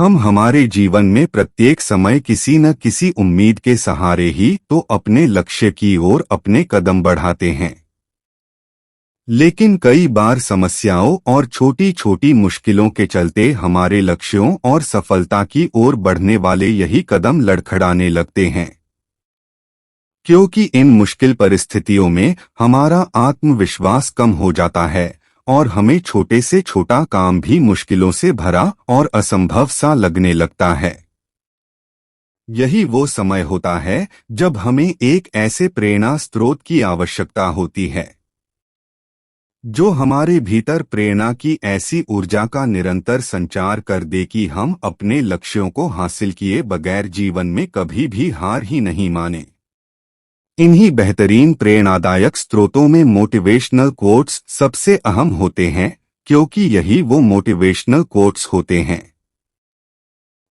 हम हमारे जीवन में प्रत्येक समय किसी न किसी उम्मीद के सहारे ही तो अपने लक्ष्य की ओर अपने कदम बढ़ाते हैं। लेकिन कई बार समस्याओं और छोटी छोटी मुश्किलों के चलते हमारे लक्ष्यों और सफलता की ओर बढ़ने वाले यही कदम लड़खड़ाने लगते हैं। क्योंकि इन मुश्किल परिस्थितियों में हमारा आत्मविश्वास कम हो जाता है और हमें छोटे से छोटा काम भी मुश्किलों से भरा और असंभव सा लगने लगता है। यही वो समय होता है जब हमें एक ऐसे प्रेरणा स्रोत की आवश्यकता होती है जो हमारे भीतर प्रेरणा की ऐसी ऊर्जा का निरंतर संचार कर दे कि हम अपने लक्ष्यों को हासिल किए बगैर जीवन में कभी भी हार ही नहीं माने। इन्हीं बेहतरीन प्रेरणादायक स्रोतों में मोटिवेशनल कोट्स सबसे अहम होते हैं, क्योंकि यही वो मोटिवेशनल कोट्स होते हैं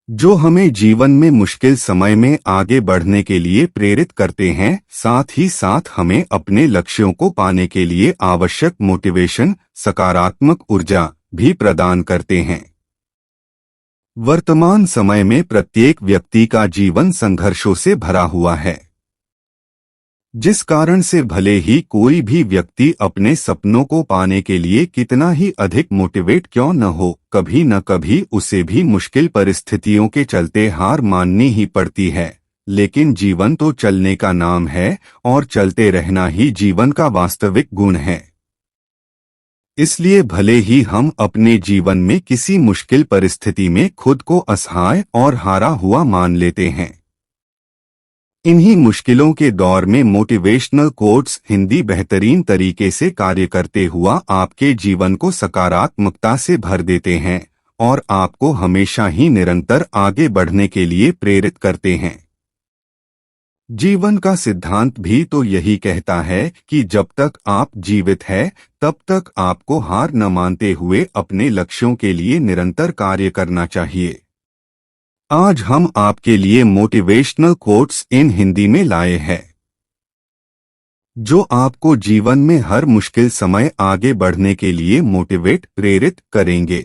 जो हमें जीवन में मुश्किल समय में आगे बढ़ने के लिए प्रेरित करते हैं, साथ ही साथ हमें अपने लक्ष्यों को पाने के लिए आवश्यक मोटिवेशन, सकारात्मक ऊर्जा भी प्रदान करते हैं। वर्तमान समय में प्रत्येक व्यक्ति का जीवन संघर्षों से भरा हुआ है, जिस कारण से भले ही कोई भी व्यक्ति अपने सपनों को पाने के लिए कितना ही अधिक मोटिवेट क्यों न हो, कभी न कभी उसे भी मुश्किल परिस्थितियों के चलते हार माननी ही पड़ती है। लेकिन जीवन तो चलने का नाम है और चलते रहना ही जीवन का वास्तविक गुण है। इसलिए भले ही हम अपने जीवन में किसी मुश्किल परिस्थिति में खुद को असहाय और हारा हुआ मान लेते हैं, इन्हीं मुश्किलों के दौर में मोटिवेशनल कोट्स हिंदी बेहतरीन तरीके से कार्य करते हुआ आपके जीवन को सकारात्मकता से भर देते हैं और आपको हमेशा ही निरंतर आगे बढ़ने के लिए प्रेरित करते हैं। जीवन का सिद्धांत भी तो यही कहता है कि जब तक आप जीवित हैं, तब तक आपको हार न मानते हुए अपने लक्ष्यों के लिए निरंतर कार्य करना चाहिए। आज हम आपके लिए मोटिवेशनल कोट्स इन हिंदी में लाए हैं जो आपको जीवन में हर मुश्किल समय आगे बढ़ने के लिए प्रेरित करेंगे,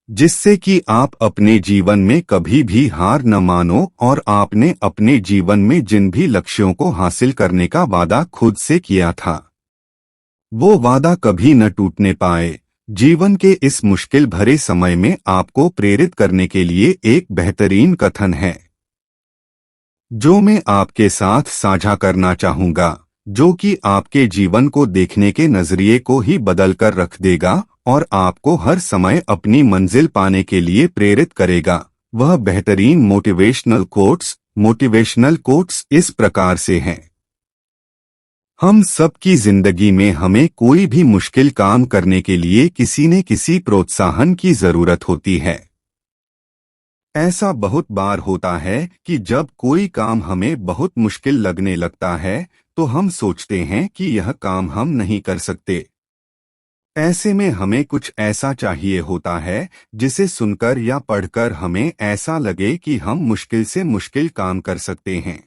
जिससे कि आप अपने जीवन में कभी भी हार न मानो और आपने अपने जीवन में जिन भी लक्ष्यों को हासिल करने का वादा खुद से किया था, वो वादा कभी न टूटने पाए। जीवन के इस मुश्किल भरे समय में आपको प्रेरित करने के लिए एक बेहतरीन कथन है जो मैं आपके साथ साझा करना चाहूंगा, जो कि आपके जीवन को देखने के नजरिए को ही बदल कर रख देगा और आपको हर समय अपनी मंजिल पाने के लिए प्रेरित करेगा। वह बेहतरीन मोटिवेशनल कोट्स इस प्रकार से हैं। हम सबकी जिंदगी में हमें कोई भी मुश्किल काम करने के लिए किसी न किसी प्रोत्साहन की जरूरत होती है। ऐसा बहुत बार होता है कि जब कोई काम हमें बहुत मुश्किल लगने लगता है तो हम सोचते हैं कि यह काम हम नहीं कर सकते। ऐसे में हमें कुछ ऐसा चाहिए होता है जिसे सुनकर या पढ़कर हमें ऐसा लगे कि हम मुश्किल से मुश्किल काम कर सकते हैं।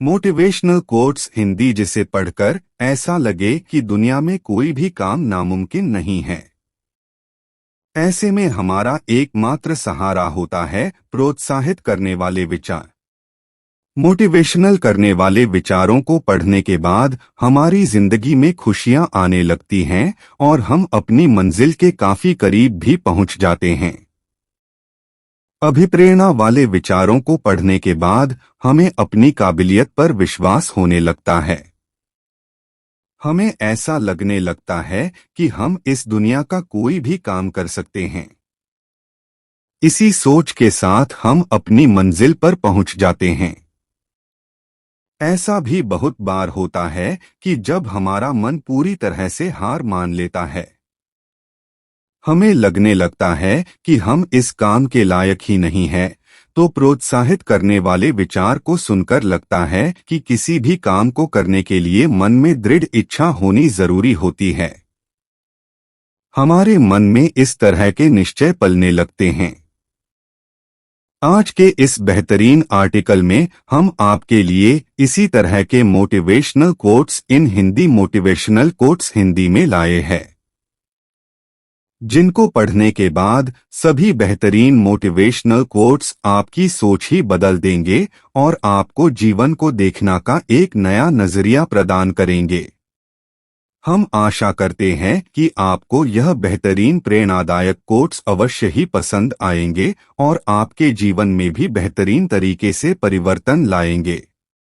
मोटिवेशनल कोट्स हिंदी जिसे पढ़कर ऐसा लगे कि दुनिया में कोई भी काम नामुमकिन नहीं है। ऐसे में हमारा एकमात्र सहारा होता है प्रोत्साहित करने वाले विचार। मोटिवेशनल करने वाले विचारों को पढ़ने के बाद हमारी जिंदगी में खुशियां आने लगती हैं और हम अपनी मंजिल के काफी करीब भी पहुंच जाते हैं। अभिप्रेरणा वाले विचारों को पढ़ने के बाद हमें अपनी काबिलियत पर विश्वास होने लगता है। हमें ऐसा लगने लगता है कि हम इस दुनिया का कोई भी काम कर सकते हैं। इसी सोच के साथ हम अपनी मंजिल पर पहुंच जाते हैं। ऐसा भी बहुत बार होता है कि जब हमारा मन पूरी तरह से हार मान लेता है, हमें लगने लगता है कि हम इस काम के लायक ही नहीं हैं, तो प्रोत्साहित करने वाले विचार को सुनकर लगता है कि किसी भी काम को करने के लिए मन में दृढ़ इच्छा होनी जरूरी होती है। हमारे मन में इस तरह के निश्चय पलने लगते हैं। आज के इस बेहतरीन आर्टिकल में हम आपके लिए इसी तरह के मोटिवेशनल कोट्स इन हिंदी में लाए हैं। जिनको पढ़ने के बाद सभी बेहतरीन मोटिवेशनल कोट्स आपकी सोच ही बदल देंगे और आपको जीवन को देखना का एक नया नजरिया प्रदान करेंगे। हम आशा करते हैं कि आपको यह बेहतरीन प्रेरणादायक कोट्स अवश्य ही पसंद आएंगे और आपके जीवन में भी बेहतरीन तरीके से परिवर्तन लाएंगे।